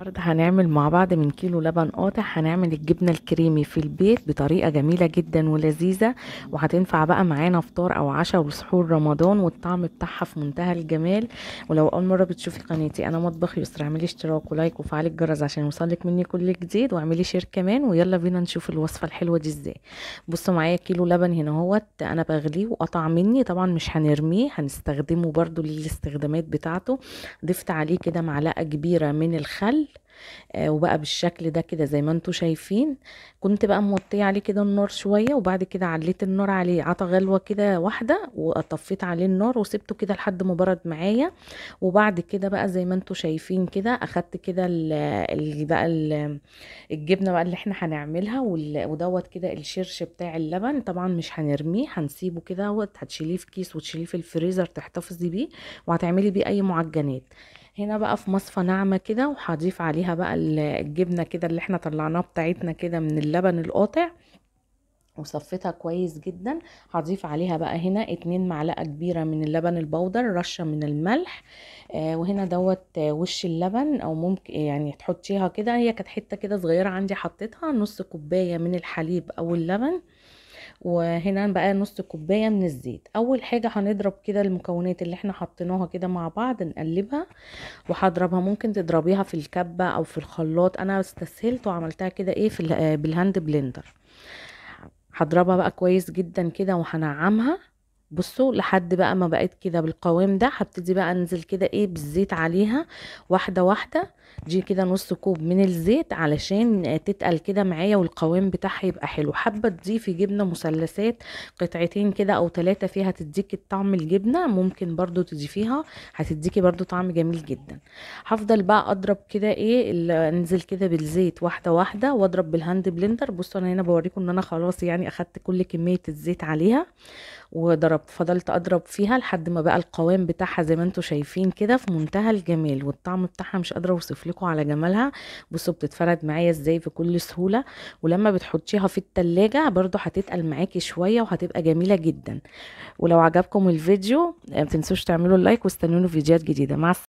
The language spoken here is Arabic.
النهارده هنعمل مع بعض من كيلو لبن قاطع. هنعمل الجبنة الكريمي في البيت بطريقة جميلة جدا ولذيذة، وهتنفع بقى معانا فطار او عشاء وسحور رمضان، والطعم بتاعها في منتهى الجمال. ولو اول مرة بتشوفي قناتي انا مطبخ يسرا، اعملي اشتراك ولايك وفعلي الجرس عشان يوصلك مني كل جديد، واعملي شير كمان. ويلا بينا نشوف الوصفة الحلوة دي ازاي. بصوا معايا كيلو لبن هنا اهوت، انا بغليه وقطع مني، طبعا مش هنرميه، هنستخدمه برضو للاستخدامات بتاعته. ضفت عليه كده معلقة كبيرة من الخل، وبقى بالشكل ده كده زي ما انتوا شايفين. كنت بقى موطيه عليه كده النار شويه، وبعد كده عليت النار عليه، عطى غلوه كده واحده، وطفيت عليه النار وسبته كده لحد ما برد معايا. وبعد كده بقى زي ما انتوا شايفين كده اخدت كده الجبنه بقى اللي احنا هنعملها، ودوت كده الشرش بتاع اللبن. طبعا مش هنرميه، هنسيبه كده، هتشيليه في كيس وتشيليه في الفريزر تحتفظي بيه، وهتعملي بيه اي معجنات. هنا بقى في مصفى ناعمة كده، وهضيف عليها بقى الجبنة كده اللي احنا طلعناها بتاعتنا كده من اللبن القاطع، وصفتها كويس جدا. هضيف عليها بقى هنا 2 معلقة كبيرة من اللبن البودر، رشة من الملح. وهنا دوت وش اللبن، او ممكن يعني تحطيها كده، هي كانت حتة كده صغيرة عندي، حطيتها نص كوباية من الحليب او اللبن. وهنا بقى نص كوباية من الزيت. اول حاجة هنضرب كده المكونات اللي احنا حطيناها كده مع بعض، نقلبها. وهضربها، ممكن تضربيها في الكبة او في الخلاط، انا استسهلت وعملتها كده ايه في بالهاند بلندر. هضربها بقى كويس جدا كده وهنعمها. بصوا لحد بقى ما بقت كده بالقوام ده، هبتدي بقى انزل كده ايه بالزيت عليها واحده واحده. دي كده نص كوب من الزيت علشان تتقل كده معايا، والقوام بتاعها يبقى حلو. حابه تضيفي جبنه مثلثات قطعتين كده او 3 فيها، تديكي طعم الجبنه، ممكن برضو تضيفيها، هتديكي برضو طعم جميل جدا. هفضل بقى اضرب كده ايه انزل كده بالزيت واحده واحده، واضرب بالهاند بلندر. بصوا انا هنا بوريكم ان انا خلاص يعني اخدت كل كميه الزيت عليها، وضربت، فضلت اضرب فيها لحد ما بقى القوام بتاعها زي ما انتوا شايفين كده في منتهى الجمال، والطعم بتاعها مش قادره اوصف لكم على جمالها. بصوا بتتفرد معايا ازاي بكل سهوله. ولما بتحطيها في التلاجة برضو هتتقل معاكي شويه، وهتبقى جميله جدا. ولو عجبكم الفيديو ما تنسوش تعملوا لايك، واستنوني فيديوهات جديده. مع